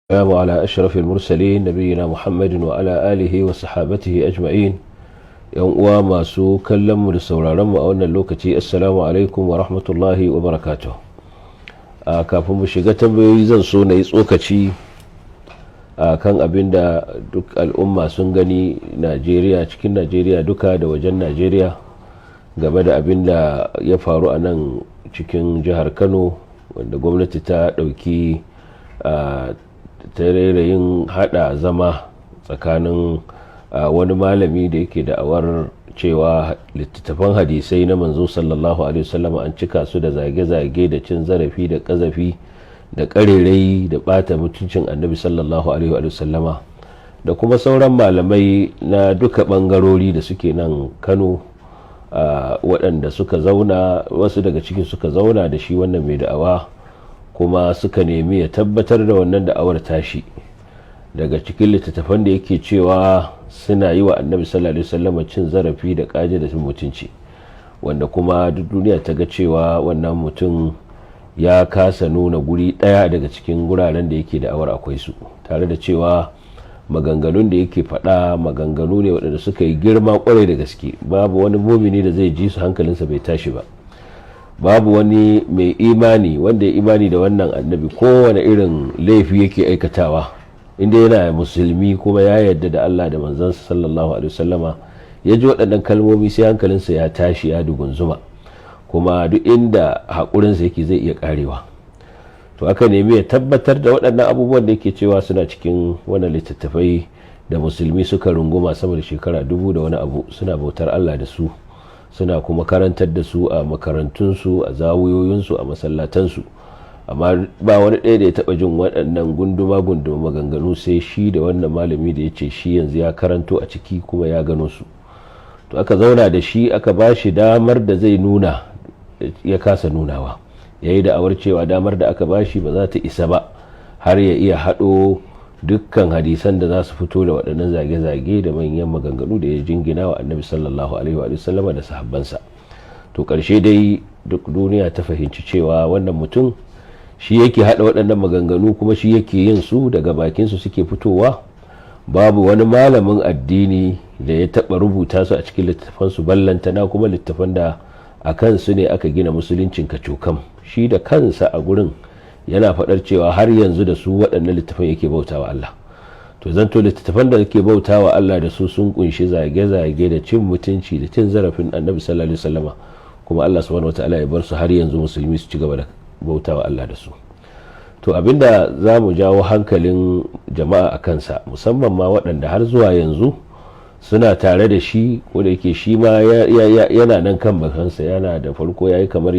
والسلام على أشرف المرسلين نبينا محمد وعلى آله وصحابته أجمعين يوم وما سو كلم لسورارم وأن اللوكتي السلام عليكم ورحمة الله وبركاته kafin mu shiga tambayoyi zan so na yi tsokaci kan abin da duk al'umma sun gani Najeriya, cikin Najeriya duka da wajen Najeriya, game da abin da ya faru a nan cikin jihar Kano, wanda gwamnati ta ɗauki tarairayin hada zama tsakanin wani malami da yake da'awar cewa littattafan hadisai na manzo sallallahu alaihi wasallam an cika su da zage-zage da cin zarafi da kazafi da karerai da bata mutuncin annabi sallallahu alaihi wasallama, da kuma sauran malamai na duka bangarori da suke nan Kano, waɗanda suka zauna, wasu daga cikin suka zauna da shi wannan mai da'awa kuma suka nemi ya tabbatar da wannan da'awar tashi daga cikin littattafan da yake cewa suna yi wa annabi sallallahu alaihi wasallam cin zarafi da kaje da mutunci, wanda kuma duk duniya ta ga cewa wannan mutum ya kasa nuna guri daya daga cikin guraren da yake da'awar akwai su, tare da cewa maganganun da yake faɗa maganganu ne waɗanda suka yi girma kwarai da gaske. Babu wani mumini da zai ji su hankalinsa bai tashi ba, babu wani mai imani wanda ya imani da wannan annabi kowane irin laifi yake aikatawa, inda yana musulmi kuma ya yarda da Allah da manzansa sallallahu alaihi wasallama, ya ji waɗannan kalmomi sai hankalinsa ya tashi, ya dugunzuma, kuma duk inda haƙurinsa yake zai iya ƙarewa. To aka nemi ya tabbatar da waɗannan abubuwan da yake cewa suna cikin wannan littattafai da musulmi suka runguma sama da shekara 2000 da wani abu, suna bautar Allah da su, suna kuma karantar da su a makarantunsu, a zawuyoyinsu, a masallatansu, amma ba wani ɗaya da ya taɓa jin waɗannan gunduma maganganu sai shi da wannan malami da ya ce shi yanzu ya karanto a ciki kuma ya gano su. To aka zauna da shi, aka ba shi damar da zai nuna, ya kasa nunawa, ya yi da'awar cewa damar da aka ba shi ba za ta isa ba har ya iya haɗo dukkan hadisan da za su fito da waɗannan zage-zage da manyan maganganu da ya jingina wa annabi sallallahu alaihi wa sallama da sahabbansa. To ƙarshe dai duk duniya ta fahimci cewa wannan mutum shi yake haɗa waɗannan maganganu kuma shi yake yin su, daga bakinsu suke fitowa. Babu wani malamin addini da ya taɓa rubuta su a cikin littattafansu, ballantana kuma littattafan da a kansu ne aka gina musuluncin kacokam. Shi da kansa a gurin yana faɗar cewa har yanzu da su waɗannan littattafan yake bautawa Allah. To zanto littattafan da yake bautawa Allah da su sun kunshi zage-zage da cin mutunci da cin zarafin annabi sallallahu alaihi wasallama, kuma Allah subhanahu wataala ya bar su har yanzu musulmi su ci gaba da bautawa Allah da su. To abinda za mu jawo hankalin jama'a a kansa, musamman ma waɗanda har zuwa yanzu suna tare da shi, ko da yake shi ma yana nan kan bakansa, yana da farko yayi kamar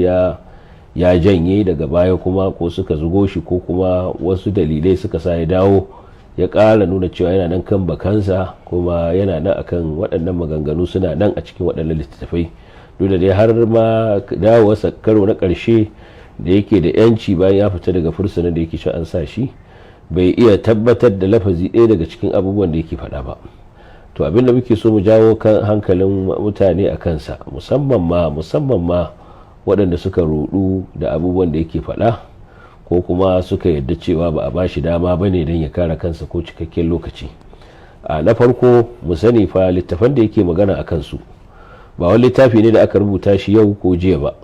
ya janye, daga baya kuma ko suka zugo shi ko kuma wasu dalilai suka sa ya dawo, ya ƙara nuna cewa yana nan kan bakansa, kuma yana nan akan waɗannan maganganu suna nan a cikin waɗannan littattafai. Duk da dai har ma dawowarsa karo na ƙarshe da yake da yanci bayan ya fita daga fursunan da yake an sa shi, bai iya tabbatar da lafazi ɗaya daga cikin abubuwan da yake faɗa ba. To abinda muke so mu jawo kan hankalin mutane a kansa, musamman ma waɗanda suka rudu da abubuwan da yake faɗa, ko kuma suka yarda cewa ba a ba shi dama ba ne don ya kare kansa ko cikakken lokaci. Na farko mu sani fa littafan da yake magana a kansu ba wani littafi ne da aka rubuta shi yau ko jiya ba,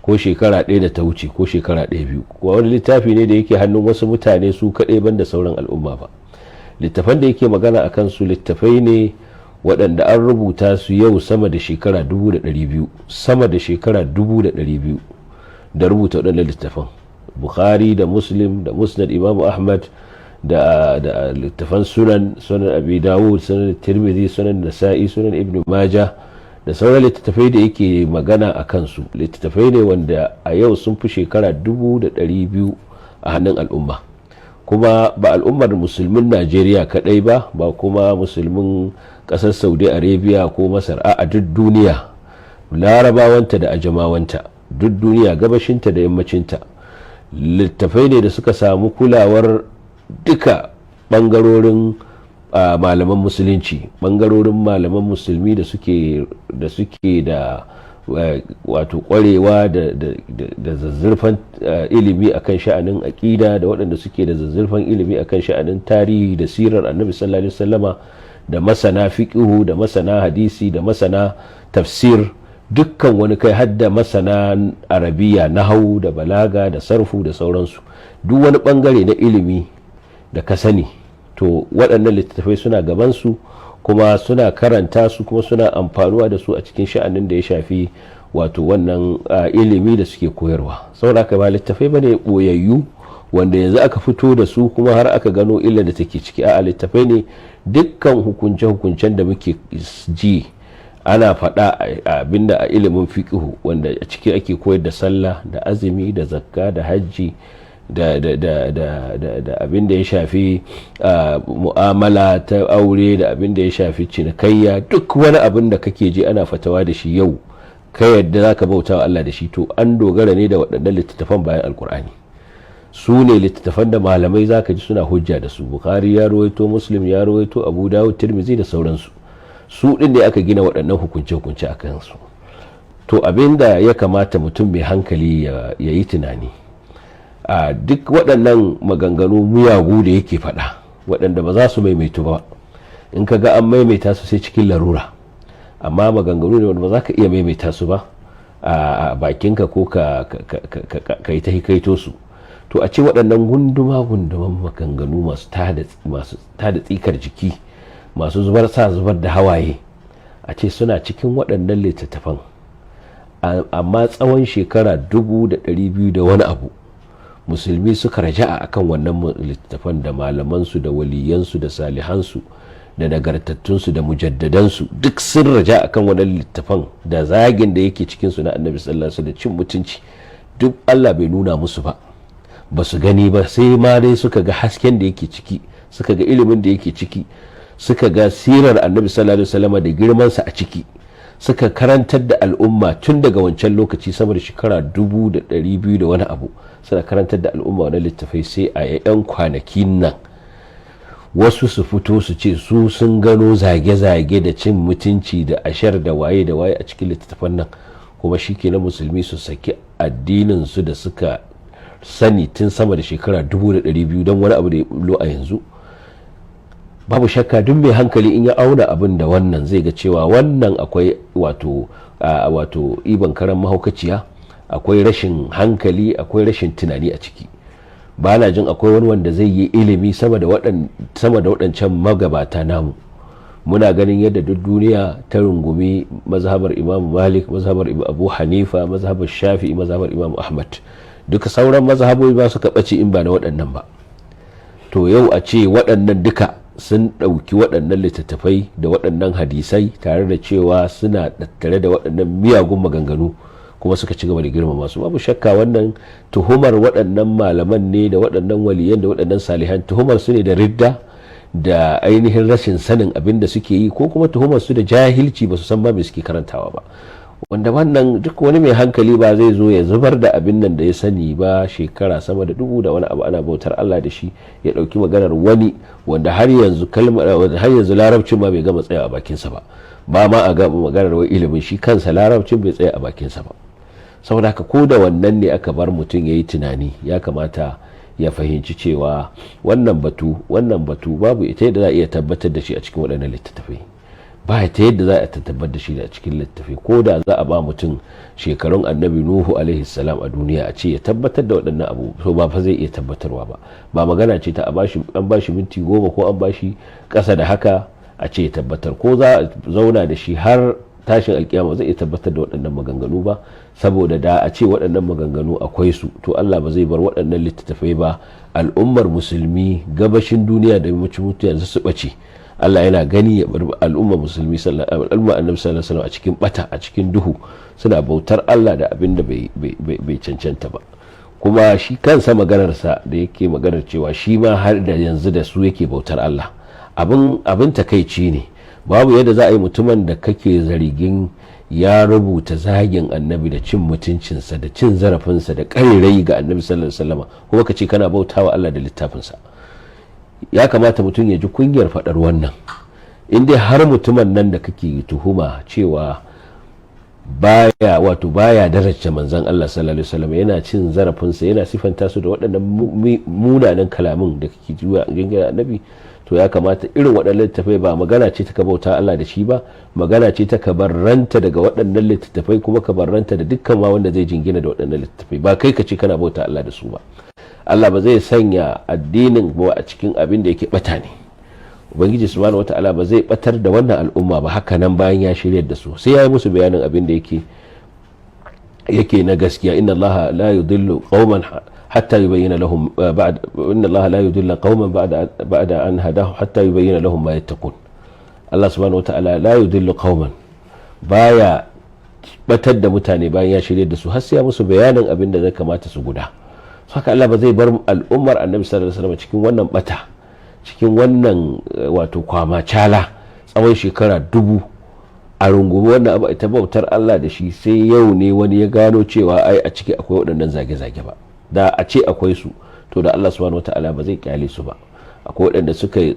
ko shekara ɗaya da ta wuce, ko shekara ɗaya biyu, ko wani littafi ne da yake hannun wasu mutane su kaɗai banda sauran al'umma ba. Littafan da yake magana a kansu littafai ne waɗanda an rubuta su yau sama da shekara 200, sama da shekara 200 da rubuta waɗannan littafan. Bukhari da Muslim da Musnad Imam Ahmad da littafan sunan Abi Dawud, sunan Tirmidhi, sunan Nasa'i, sunan Ibn Majah da sauran littattafai da yake magana a kansu, littattafai ne wanda a yau sun fi shekara 200 a hannun al'umma, kuma ba al'ummar musulmin Najeriya kadai ba kuma musulmin kasar Saudi Arabia ko Masar, a duk duniya, larabawanta da ajamawanta, duk duniya, gabashinta da yammacinta, littattafai ne da suka samu kulawar duka bangarorin malaman musulunci, bangarorin malaman musulmi da suke da wato kwarewa da zazzurfan ilimi akan sha'anin aƙida, da waɗanda suke da zazzurfan ilimi akan sha'anin tarihi da sirar annabi sallallahu alaihi wasallama, da masana fiqhu, da masana hadisi, da masana tafsir, dukkan wani kai hadda masana arabiya, nahwu da balaga da sarfu da sauransu. Duk wani bangare na ilimi da ka sani to waɗannan littattafai suna gabansu, kuma suna karanta su, kuma suna amfanuwa da su a cikin sha'anin da ya shafi wato wannan ilimi da suke koyarwa. saboda haka ba littattafai bane boyayyu wanda yanzu aka fito da su kuma har aka gano illar da take ciki. a littattafai ne dukkan hukunce-hukuncen da muke ji ana faɗa abinda a ilimin fiqhu, wanda a ciki ake koyar da sallah da azumi da zakka da hajji da abin da ya shafi mu'amala ta aure, da abin da ya shafi cinikayya, duk wani abin da kake ji ana fatawa da shi yau ka yadda zaka bauta wa Allah da shi, to an dogara ne da waɗannan littattafan bayan alkur'ani. su ne littattafan da malamai zaka ji suna hujja da su. Bukhari ya rawaito, Muslim ya rawaito, Abu Dawud, Tirmidhi da sauransu. su din da aka gina waɗannan hukunce-hukunce a kansu. To abin da ya kamata mutum mai hankali ya yi tunani, a duk waɗannan maganganu miyagu da yake faɗa waɗanda ba za su maimaitu ba, in ka ga an maimaita su sai cikin larura, amma maganganu ne wanda ba za ka iya maimaita su ba a bakinka ko ka yi ta hikaito su. To a ce waɗannan gunduman maganganu masu tada tsikar jiki, masu zubar da hawaye, a ce suna cikin waɗannan littattafan, amma tsawon shekara 200 da wani abu musulmi suka raja'a akan wannan littattafan, da malamansu da waliyansu da salihansu da nagartattunsu da mujaddadansu duk sun raja akan wannan littattafan, da zagin da yake cikinsu na annabi sallallahu alaihi wasallam da cin mutunci, duk Allah bai nuna musu ba su gani ba, sai ma dai suka ga hasken da yake ciki, suka ga ilimin da yake ciki, suka ga sirar annabi sallallahu alaihi wasallam da girmansa a ciki, suka karantar da al'umma tun daga wancan lokaci sama da shekara 200 da wani abu, suna karantar da al'umma wani littafai. sai a 'yan kwanakin nan wasu su fito su ce su sun gano zage-zage da cin mutunci da ashar da waye a cikin littattafan nan, kuma shi ke na musulmi su saki addinin su da suka sani tun sama da shekara 200 don wani abu da ya bullo a yanzu. Babu shakka duk mai hankali in ya auna abin da wannan zai ga cewa wannan akwai wato iban karan mahaukaciya, akwai rashin hankali, akwai rashin tunani a ciki. ba na jin akwai wani wanda zai yi ilimi sama da waɗancan magabata namu. Muna ganin yadda duk duniya ta rungumi mazhabar Imam Malik, mazhabar Abu Hanifa, mazhabar Shafi'i, mazhabar Imam Ahmad. Duka sauran mazhabobi ba su ɓace in ba na waɗannan ba. To yau a ce waɗannan duka sun ɗauki waɗannan littattafai da waɗannan hadisai tare da cewa suna tattare da waɗannan miyagun maganganu, kuma suka ci gaba da girmama su. Babu shakka wannan tuhumar waɗannan malaman ne da waɗannan waliyan da waɗannan salihan, tuhumar su ne da ridda da ainihin rashin sanin abin da suke yi, ko kuma tuhumar su da jahilci, ba su san ba me suke karantawa ba. Wanda wannan duk wani mai hankali ba zai zo ya zubar da abin nan da ya sani ba, shekara sama da 1000 da wani abu ana bautar Allah da shi, ya dauki maganar wani wanda har yanzu larabcin ma bai gama tsaya a bakinsa ba ma a ga maganar wai ilimin shi kansa larabcin bai tsaya a bakinsa ba. Saboda haka ko da wannan ne aka bar mutum yayi tunani, ya kamata ya fahimci cewa wannan batu babu ita yadda za a iya tabbatar da shi a cikin waɗannan littattafai, ba ta yadda za a tabbatar da shi a cikin littattafai. Ko da za a ba mutum shekarun annabi Nuhu alaihi salam a duniya a ce ya tabbatar da waɗannan abu, to ba fa zai iya tabbatarwa ba magana ce ta an bashi minti 10 ko an bashi ƙasa da haka a ce ya tabbatar. Ko za a zauna da shi har tashin alkiyama zai iya tabbatar da waɗannan maganganu ba, saboda da a ce waɗannan maganganu akwai su, to Allah ba zai bar waɗannan littattafai ba, al'ummar musulmi gabashin duniya da yammacin yanzu su ɓace. Allah yana gani ya bar al'ummar musulmi al'ummar annabi sallallahu alaihi wasallam a cikin bata, a cikin duhu, suna bautar Allah da abin da bai cancanta ba. Kuma shi kansa maganarsa da yake maganar cewa shi ma har da yanzu da su yake bautar Allah, abin takaici ne. Babu yadda za a yi mutumin da kake zargin ya rubuta zagin annabi da cin mutuncinsa da cin zarafinsa da ƙarirai ga annabi sallallahu alaihi wasallam, kuma ka ce kana bautawa Allah da littafinsa. Ya kamata mutum ya ji kungiyar faɗar wannan. In dai har mutumin nan da kake tuhuma cewa baya daraja manzon Allah sallallahu alaihi wasallam, yana cin zarafinsa, yana sifanta su da waɗannan munanan kalamin da kake jiwa gingina annabi, to ya kamata irin waɗannan littattafai ba magana ce ta ka bauta Allah da shi ba, magana ce ta ka barranta daga waɗannan littattafai, kuma ka barranta da dukkan ma wanda zai jingina da waɗannan littattafai, ba kai ka ce kana bauta Allah da su ba. Allah ba zai sanya addinin ba a cikin abin da yake bata ne. Ubangiji subhanahu wata'ala ba zai batar da wannan al'umma ba haka nan bayan ya shiryar da su, sai ya yi musu bayanin abin da yake na gaskiya. Inna Allah la yudillu qauman hatta yubayyana lahum inna Allah la yudillu qauman ba'da an hadahu hatta yubayyana lahum ma yattaqun. Allah subhanahu wata'ala la yudillu qauman, baya batar da mutane bayan ya shiryar da su, har sai ya musu bayanin abin da zai kamata su guda. Haka Allah ba zai bar al'ummar Annabi sallallahu alaihi wasallam cikin wannan bata, cikin wannan kwama cala tsawon shekara 1000 a rungumi wannan abu ita bautar Allah da shi, sai yau ne wani ya gano cewa ai a ciki akwai waɗannan zage-zage ba. Da a ce akwai su, to da Allah subhanahu wataala ba zai kyale su ba. Akwai waɗanda suka yi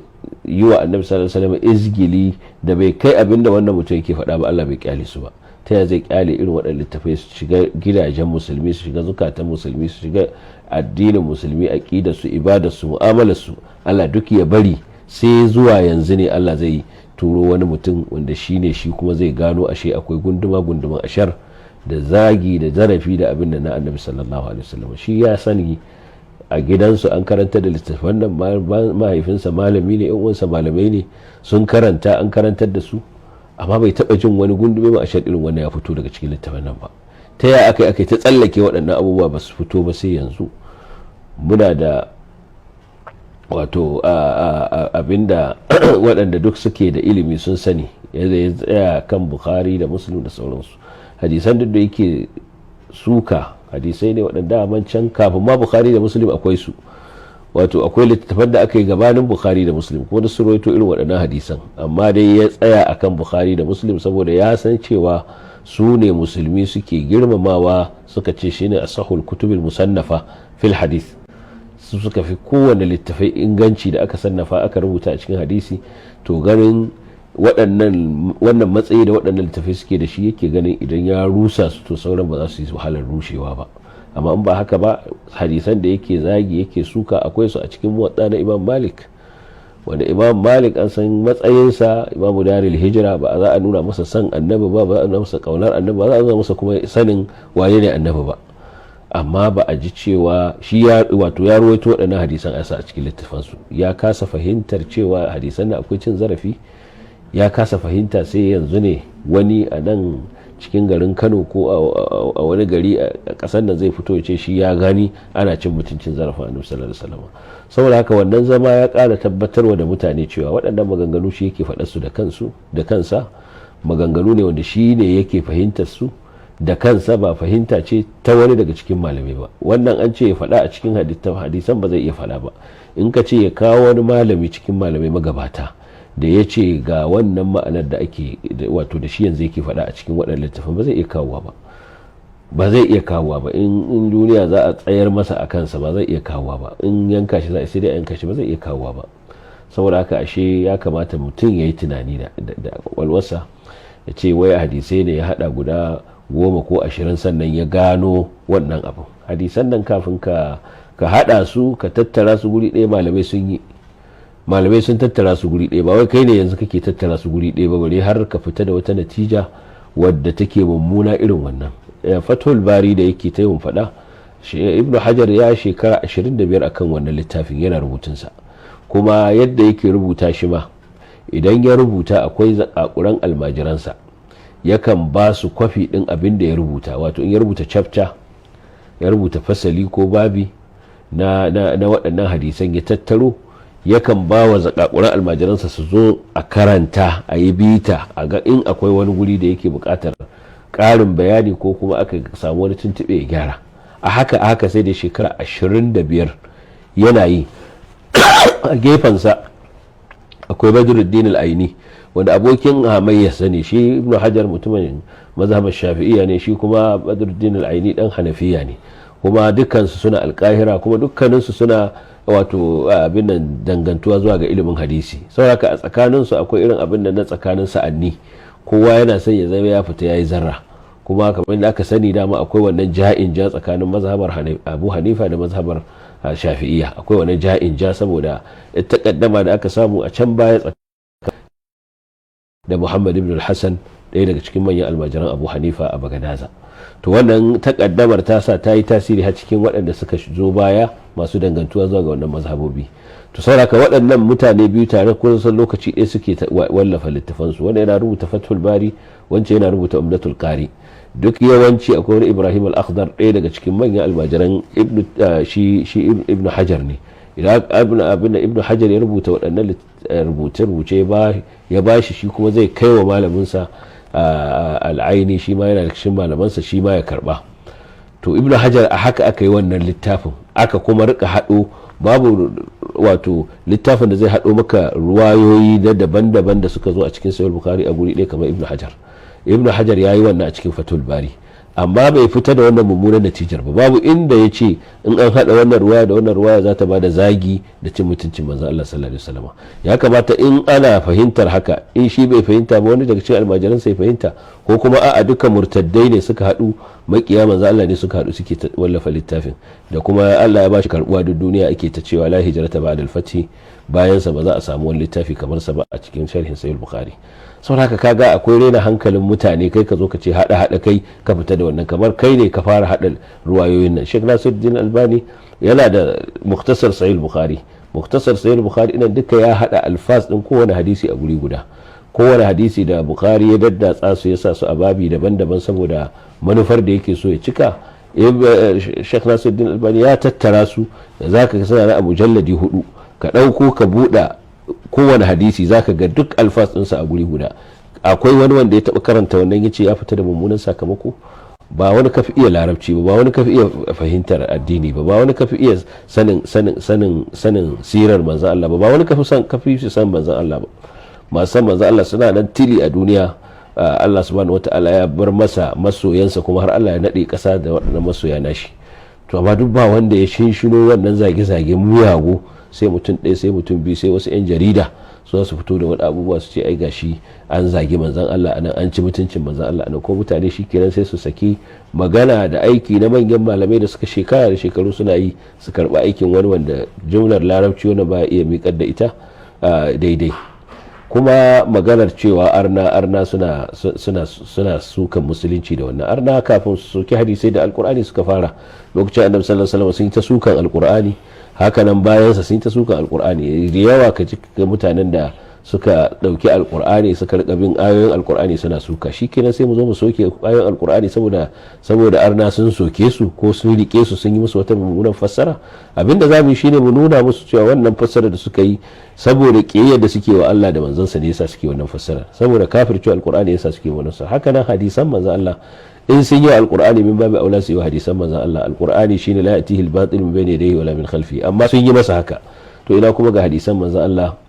wa Annabi sallallahu alaihi wasallam izgili da bai kai abin da wannan mutum yake faɗa ba, Allah bai kyale su ba. Ta ya zai kyale irin waɗannan littafai su shiga gidajen musulmi, su shiga zukatan musulmi, su shiga addinin musulmi, aqidar su, ibadar su, mu'amalar su, Allah duk ya bari sai zuwa yanzu ne Allah zai turo wani mutum wanda shine shi kuma zai gano ashe akwai gunduman ashar da zagi da zarafi da abin da na Annabi sallallahu alaihi wasallam. Shi ya sani a gidansu an karanta da littafan nan, mahaifinsa malami ne, yan uwansa malamai ne, sun karanta, an karantar da su, amma bai taba jin wani gundume ba a shan irin wannan ya fito daga cikin littafin nan ba. Ta yaya aka ta tsallake waɗannan abubuwa ba su fito ba sai yanzu? Muna da abinda waɗanda duk suke da ilimi sun sani, yadda ya tsaya kan Bukhari da Muslim da sauransu. Hadisan duk da yake suka, hadisai ne waɗanda man can kafin ma Bukhari da Muslim akwai su, akwai littattafan da aka yi gabanin Bukhari da Muslim kuma da su rawaito irin waɗannan hadisan, amma dai ya tsaya akan Bukhari da Muslim saboda ya san cewa su ne musulmi suke girmamawa, suka ce shine asahul kutubil musannafa fil hadith, su suka fi kowane littafai inganci da aka sannafa aka rubuta a cikin hadisi. To ganin wannan matsayi da waɗannan littafai suke da shi, yake ganin idan ya rusa su to sauran ba za su yi wahalar rushewa ba. Amma in ba haka ba, hadisan da yake zagi yake suka akwai su a cikin muwatta na Imam Malik, wanda Imam Malik an san matsayinsa, Imamu Daril Hijra, ba za a nuna masa san annabi ba a nuna masa kaunar annabi ba, za a nuna masa kuma sanin waye ne annabi ba. Amma ba a ji cewa shi ya ruwaito waɗannan hadisan asa a cikin littafansu, ya kasa fahimtar cewa hadisan da akwai cin zarafi, ya kasa fahimta sai yanzu ne wani a nan cikin garin Kano ko a wani gari a ƙasar nan zai fito ya ce shi ya gani ana cin mutuncin zarafin Annabi sallallahu alaihi wasallam. Saboda haka wannan zama ya ƙara tabbatarwa da mutane cewa waɗannan maganganu shi yake faɗar su da kansa, maganganu ne wanda shi ne yake fahimtar su da kansa, ba fahimta ce ta wani daga cikin malamai ba. Wannan an ce ya faɗa a cikin hadisan ba zai iya faɗa ba. In ka ce ya kawo wani malami cikin malamai magabata da ya ce ga wannan ma'anar da ake da shi yanzu yake faɗa a cikin waɗannan littafin, ba zai iya kawowa ba. In duniya za a tsayar masa a kansa ba zai iya kawowa ba. In yanka shi za a sai dai yanka shi, ba zai iya kawowa ba. Saboda haka ashe ya kamata mutum ya yi tunani da kwakwalwarsa, ya ce wai hadisai ne ya haɗa guda 10 ko 20 sannan ya gano wannan abu. Hadisan nan kafin ka haɗa su ka tattara su guri ɗaya, malamai sun tattara su guri ɗaya, ba wai kai ne yanzu kake tattara su guri ɗaya ba, bare har ka fita da wata natija wadda take mummuna irin wannan. Fathul Bari da yake ta yin faɗa, Ibn Hajar ya shekara 25 akan wannan littafin yana rubutunsa, kuma yadda yake rubuta shi ma, idan ya rubuta akwai zakakuran almajiransa, yakan ba su kwafi ɗin abin da ya rubuta. Wato in ya rubuta chapter, ya rubuta fasali ko babi na waɗannan hadisan, ya tattaro, yakan ba wa zakakuran almajiransa su zo a karanta, a yi bita, a ga in akwai wani guri da yake bukatar ƙarin bayani ko kuma aka samu wani tuntuɓe ya gyara. A haka sai da shekara 25 yana yi. A gefensa akwai Badruddin al-Aini, wanda abokin hamayyarsa ne. Shi Ibn Hajar mutumin mazhabar Shafi'iyya ne, shi kuma Badruddin al-Aini dan Hanafiya ne, kuma dukkansu suna alƙahira, kuma dukkaninsu suna abin nan dangantuwa zuwa ga ilimin hadisi. Saboda haka a tsakaninsu akwai irin abin da na tsakanin sa'anni, kowa yana son ya zama ya fita yayi zarra, kuma kamar da aka sani dama akwai wannan ja'in ja tsakanin mazhabar Abu Hanifa da mazhabar Shafi'iyya, akwai wannan ja'in ja saboda takaddama da aka samu a can baya da Muhammad ibn al-Hasan, ɗaya daga cikin manyan almajiran Abu Hanifa a Bagadaza. To wannan takaddamar ta sa ta yi tasiri har cikin waɗanda suka zo baya masu dangantuwa zuwa ga wannan mazhabobi. To saboda waɗannan mutane biyu tare kusan lokaci ɗaya suke wallafa littafansu, wanda yana rubuta Fathul Bari, wancan yana rubuta Umdatul Qari. Duk yawanci akwai wani Ibrahim al-Akhdar, ɗaya daga cikin manyan almajiran Ibn Hajar ne. Idan Ibn Hajar ya rubuta waɗannan rubuce-rubuce ya bashi, shi kuma zai kai wa malaminsa al'aini, shi ma yana da cikin malamansa, shi ma ya karba. To Ibn Hajar a haka aka yi wannan littafin, aka kuma rika haɗo, babu wato littafin da zai haɗo maka ruwayoyi da daban-daban da suka zo a cikin Sahih Bukhari a guri ɗaya kamar Ibn Hajar. Ibn Hajar ya yi wannan a cikin Fathul Bari, amma bai fita da wannan mummunan natijar ba. Babu inda ya ce in an haɗa wannan ruwaya da wannan ruwaya za ta ba da zagi da cin mutuncin manzo Allah sallallahu alaihi wasallam. Ya kamata in ana fahimtar haka, in shi bai fahimta ba wani daga cikin almajiran sai fahimta, ko kuma a'a duka murtaddai ne suka haɗu, makiya manzo Allah ne suka haɗu suke wallafa littafin, da kuma Allah ya bashi karbuwa duk duniya ake ta cewa la hijrata ba'da al-fath, bayan sa ba za a samu wani littafi kamar sa ba a cikin sharhin Sahih Bukhari. saboda haka kaga akwai rena hankalin mutane, kai ka zo ka ce hada kai ka fita da wannan, kamar kai ne ka fara hada ruwayoyin nan. Sheikh Nasiruddin Albani yana da Mukhtasar Sahih Bukhari. Mukhtasar Sahih Bukhari ina duka ya hada alfaz din kowane hadisi a guri guda, kowane hadisi da Bukhari ya daddatsa su ya sa su a babi daban-daban saboda manufar da yake so ya cika. Sheikh Nasiruddin Albani ya tattara su, zaka ga suna a mujalladi 4, ka dauko ka buɗa kowane hadisi zaka ga duk alfas ɗinsa a guri guda. Akwai wani wanda ya taɓa karanta wannan yace ya fita da mummunan sakamako? Ba wani kafi iya larabci ba wani kafi iya fahimtar addini ba wani kafi iya sanin sirar manzon Allah ba wani kafi san manzon Allah ba. Masu san manzon Allah suna nan tili a duniya. Allah subhanahu wata'ala ya bar masa masoyansa, kuma har Allah ya nade kasa da waɗannan masoya nashi. To amma duk ba wanda ya shinshino wannan zage-zage muyago, sai mutum ɗaya, sai mutum biyu, sai wasu 'yan jarida su su fito da wani abubuwa su ce ai gashi an zagi manzon Allah anan, an ci mutuncin manzon Allah anan, ko mutane shikenan sai su saki magana da aiki na manyan malamai da suka shekara da shekaru suna yi, su karba aikin wani wanda jumlar larabci wani ba iya miƙar da ita daidai. Kuma maganar cewa arna suna sukan musulunci da wannan, arna kafin su soki hadisai da alkur'ani suka fara. Lokacin annabi sallallahu alaihi wasallam sun yi ta sukan alkur'ani, hakanan bayansa sun ta sukan alkur'ani da yawa. ka ji mutanen da suka dauki alkur'ani suka rika bin ayoyin alkur'ani suna suka, shikenan sai mu zo mu soke ayoyin alkur'ani saboda arna sun soke su ko sun rike su sun yi musu wata mummunan fassara. Abinda zamu yi shine mu nuna musu cewa wannan fassara da suka yi saboda kiyayyar da suke wa Allah da manzansa ne yasa suke wannan fassara, saboda kafircewa alkur'ani yasa suke wannan fassara. Hakanan hadisan manzon Allah in sun yi alkur'ani min babu aula su yi hadisan manzon Allah. Alkur'ani shine la yatihi al-batil min bayni yadayhi wala min khalfi, amma sun yi masa haka. To ina kuma ga hadisan manzon Allah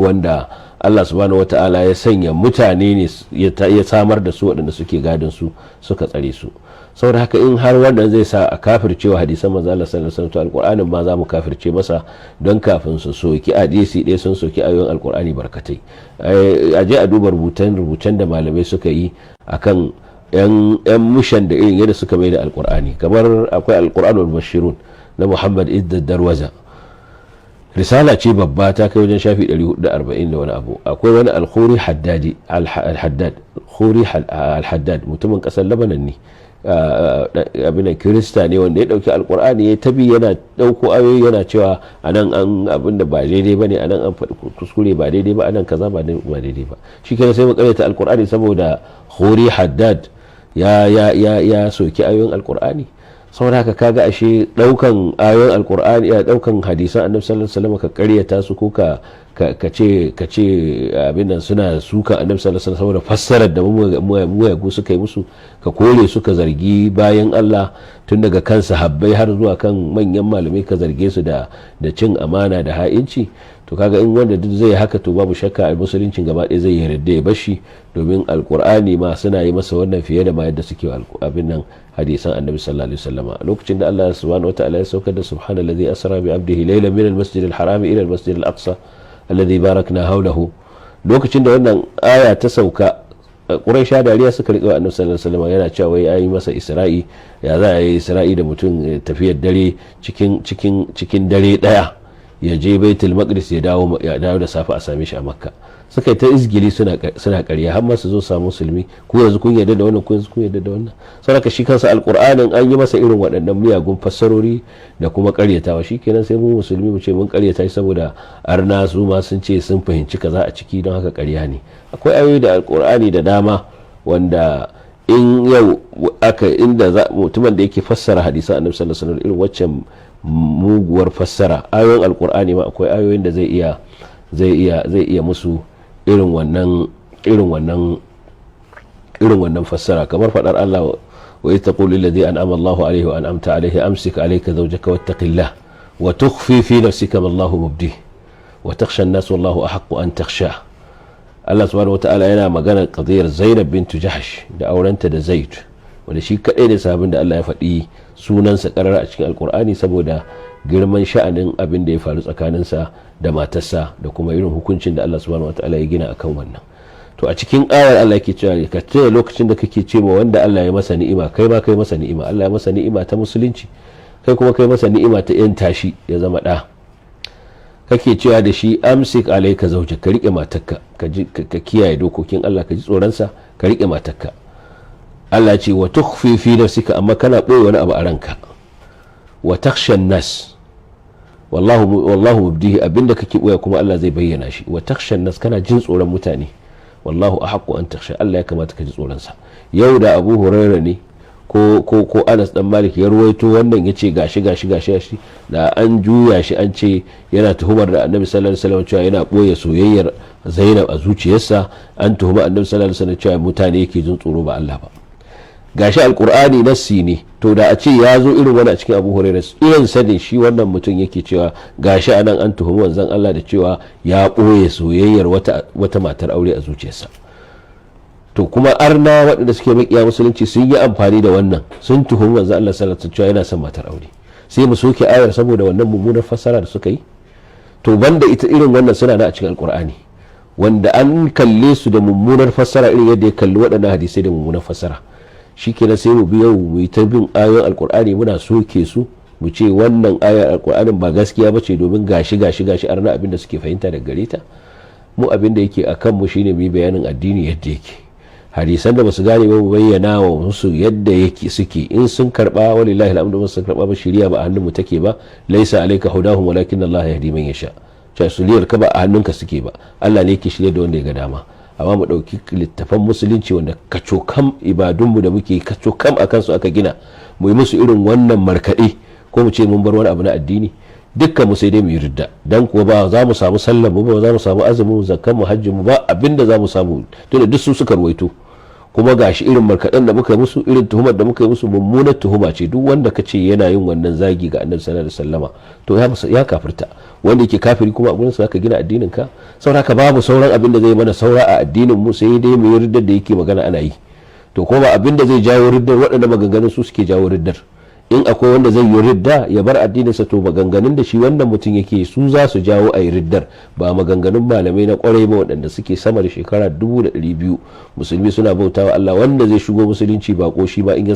wanda Allah subhanahu wata'ala ya sanya mutane ne ya samar da su waɗanda suke gadin su suka tsare su. Saboda haka in har wannan zai sa a kafircewa hadisan manzon Allah sallallahu alaihi wasallam, alkur'anin ma za mu kafirce masa, don kafin su soki hadisi ɗaya sun soki ayoyin alkur'ani barkatai. A je a duba rubutan da malamai suka yi akan yan mushan da irin yadda suka mai da alkur'ani. Kamar akwai alkur'anul bashirun na Muhammad Iddad Darwaza, risala ce babba, ta kai wajen shafi 440 da wani abu. Akwai wani al-Khuri al-Haddad, mutumin kasar Lebanon ne, abin kirista ne, wanda ya dauki alkur'ani ya tabi yana dauko ayoyi yana cewa anan an abin da ba daidai bane, anan an faɗi kuskure ba daidai ba, anan kaza ba daidai ba. Shikenan sai mu karyata alkur'ani saboda Khuri Haddad ya soki ayoyin alkur'ani. saboda haka kaga ashe daukan ayoyin alkur'ani, daukan hadisan annabi sallallahu alaihi wasallam ka karyata su ko ka ce abin nan suna suka annabi sallallahu alaihi wasallam saboda fassarar da muyagu suka yi musu, ka kore su, ka zargi bayan Allah tun daga kan sahabbai har zuwa kan manyan malamai, ka zarge su da cin amana da ha'inci. To kaga in wanda duk zai haka, to babu shakka a musuluncin gaba ɗaya zai yarda ya bashi, domin alkur'ani ma suna yi masa wannan fiye da ma yadda suke abin nan hadisan annabi sallallahu alaihi wasallam. Lokacin da Allah subhanahu wataala ya saukar da subhanallazi asra bi abdihi laylan min al-masjid al-haram ila al-masjid al-aqsa alladhi barakna hawlahu, lokacin da wannan aya ta sauka Quraisha dariya suka riƙe annabi sallallahu alaihi wasallam yana cewa wai ayi masa Isra'i, ya za a yi Isra'i da mutum tafiyar dare cikin dare daya ya je Baitul Maqdis ya dawo da safe a same shi a Makka. Suka yi ta izgili suna ƙarya har ma su zo samu musulmi ku yanzu kun yarda da wannan, ku yanzu kun yarda da wannan. Saboda shi kansa alqur'anin an yi masa irin waɗannan miyagun fassarori da kuma ƙaryatawa, shikenan sai mu musulmi mu ce mun ƙaryata shi saboda arna su ma sun ce sun fahimci kaza a ciki don haka ƙarya ne. Akwai ayoyi da alqur'ani da dama wanda in yau inda mutumin da yake fassara hadisan annabi sallallahu alaihi wasallam irin waccan muguwar fassara, ayoyin alqur'ani ma akwai ayoyin da zai iya musu irin wannan fassara, kamar fadar Allah wa ittaqul ladhi an'ama Allahu alayhi wa an'amta alayhi amsik alayka zawjaka wattaqillah wa tukhfi fi nafsika ma Allahu mubdih wa takhsha an-nas wallahu ahaqqu an takhsha. Allah subhanahu wataala yana magana qadiyar Zainab bint Jahsh da aurenta da Zaid, wanda shi kadai da sabon da Allah ya faɗi sunansa karara a cikin alkur'ani saboda girman sha'anin abin da ya faru tsakaninsa da matarsa da kuma irin hukuncin da Allah subhanahu wataala ya gina akan wannan. To a cikin ayar Allah yake cewa ka tuna lokacin da kake cewa wanda Allah ya masa ni'ima kai ma kai masa ni'ima. Allah ya masa ni'ima ta musulunci, kai kuma kai masa ni'ima ta yan tashi ya zama da. Kake cewa da shi amsik alayka zawjaka, ka rike matarka, ka kiyaye dokokin Allah, ka ji tsoron sa, ka rike matarka. Allah ce wa tukhfi fi nafsika, amma kana boye wani abu a ranka. Wa takhsha an-nas wallahu mubdihi, abinda kake boye kuma Allah zai bayyana shi. Wa takhsha an-nas, kana jin tsoron mutane. Wallahu ahaqqu an takhsha, Allah ya kamata ka ji tsoron sa. Yau da Abu Hurairah ne ko Anas dan Malik ya ruwaito wannan yace gashi da an juya shi an ce yana tuhumar da Annabi sallallahu alaihi wasallam cewa yana boye soyayyar Zainab a zuciyarsa, an tuhuma Annabi sallallahu alaihi wasallam cewa mutane yake jin tsoro ba Allah ba. Gashi alqur'ani nassi ne, to da a ce ya zo irin wani a cikin Abu Hurairah irin sadin shi wannan mutum yake cewa gashi anan an tuhumi manzon Allah da cewa ya boye soyayyar wata matar aure a zuciyarsa. To kuma arna waɗanda suke makiya musulunci sun yi amfani da wannan, sun tuhumi manzo Allah sallallahu alaihi wasallam yana son matar aure, sai mu soke ayar saboda wannan mummunar fassara da suka yi. To banda ita irin wannan suna da a cikin alkur'ani wanda an kalle su da mummunar fassara irin yadda ya kalli waɗannan hadisai da mummunar fassara. Shikenan sai mu biyo mu yi ta bin ayoyin alkur'ani muna soke su, mu ce wannan ayar alkur'anin ba gaskiya bace domin gashi arna abin da suke fahimta daga gare ta. Mu abin da yake akan mu shine mu yi bayanin addini yadda yake. Hadisan da basu gane ba mu bayyana wa musu yadda yake suke, in sun karba walillahi alhamdu, sun karba ba shiriya ba a hannun mu take ba. Laisa alayka hudahum walakin Allah yahdi man yasha. Cha suliyar ka ba a hannunka suke ba, Allah ne yake shirye da wanda ya ga dama. Amma mu dauki littafan musulunci wanda kacokam ibadunmu da muke kacokam akan su aka gina, mu yi musu irin wannan markade ko mu ce mun bar wani abu na addini, dukkan mu sai dai mu yi ridda. Dan kuwa ba za mu samu sallar mu ba, za mu samu azumin mu, zakkan mu, hajjin mu, ba abinda za mu samu, tunda duk su suka ruwaito. Kuma gashi irin markaɗen da muka yi musu, irin tuhumar da muka yi musu mummunar tuhuma ce. Duk wanda ka ce yana yin wannan zagi ga Annabi sallallahu alaihi wasallama to ya kafirta. Wanda yake kafiri kuma a gurin sa ka gina addinin ka, saboda ka babu sauran abin da zai mana saura a addinin mu sai dai mu yi riddar da yake magana ana yi. To kuma abin da zai jawo riddar, waɗannan maganganun su suke jawo riddar. In akwai wanda zai yi ridda ya bar addininsa, to maganganun da shi wannan mutum yake su za su jawo a yi riddar, ba maganganun malamai na kwarai ba waɗanda suke sama da shekara 1200 musulmi suna bautawa Allah. Wanda zai shigo musulunci ba ko shi ba in ya